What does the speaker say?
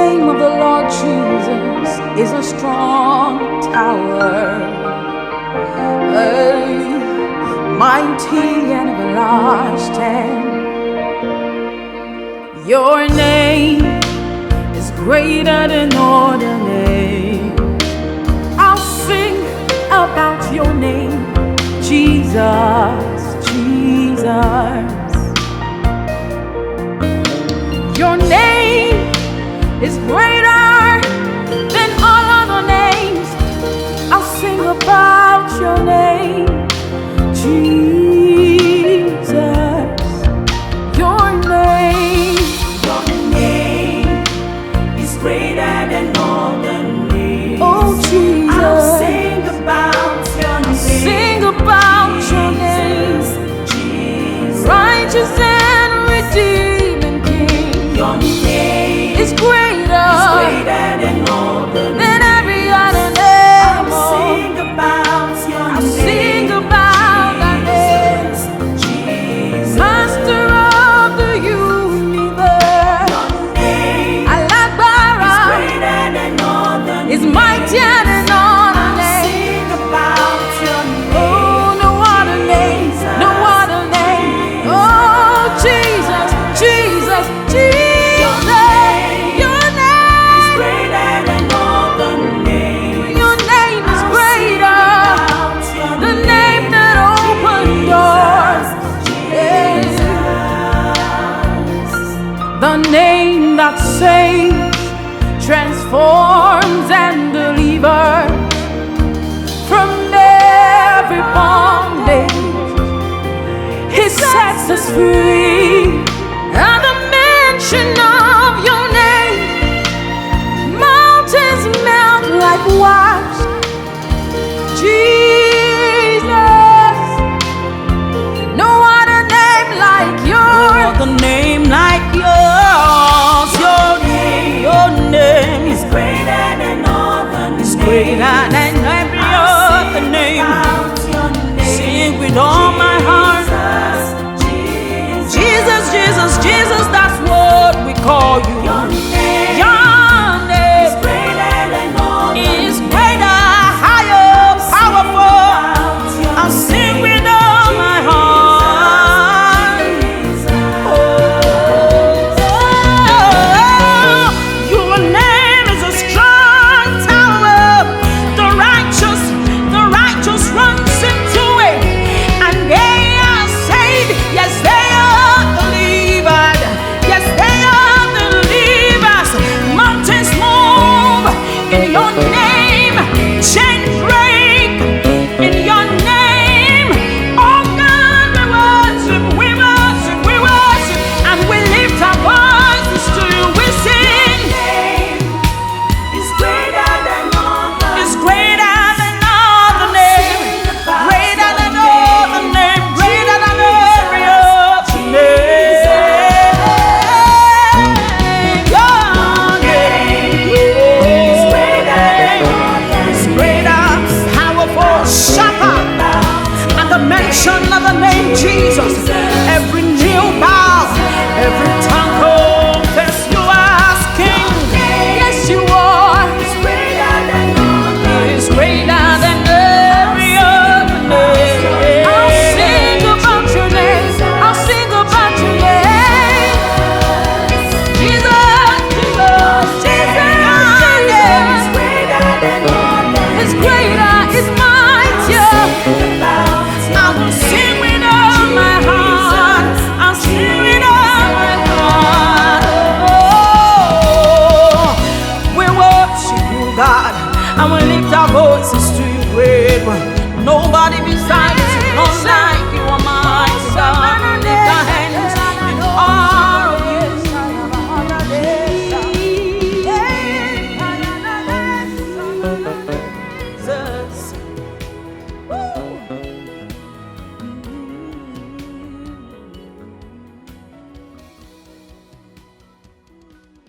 name of the Lord Jesus is a strong tower, mighty and everlasting. Your name is greater than all the names. I'll sing about your name, Jesus, Jesus. Your name is greater than all other names. I'll sing about your name, Jesus. Your name is greater than all the names. Oh Jesus, I'll sing about your name. Sing about your name, Jesus. Righteous and redeeming King. Your name is greater than all the names. Than every other name. I'll sing about your name. I'll sing about that name, Jesus. Master of the universe. Your name Alagbara is greater than all the names. Is mightier than all the names. I'll sing about your name. Oh, no other name, no other name. Oh, Jesus, Jesus, Jesus. The name that saves, transforms, and delivers from every bondage. He sets us free.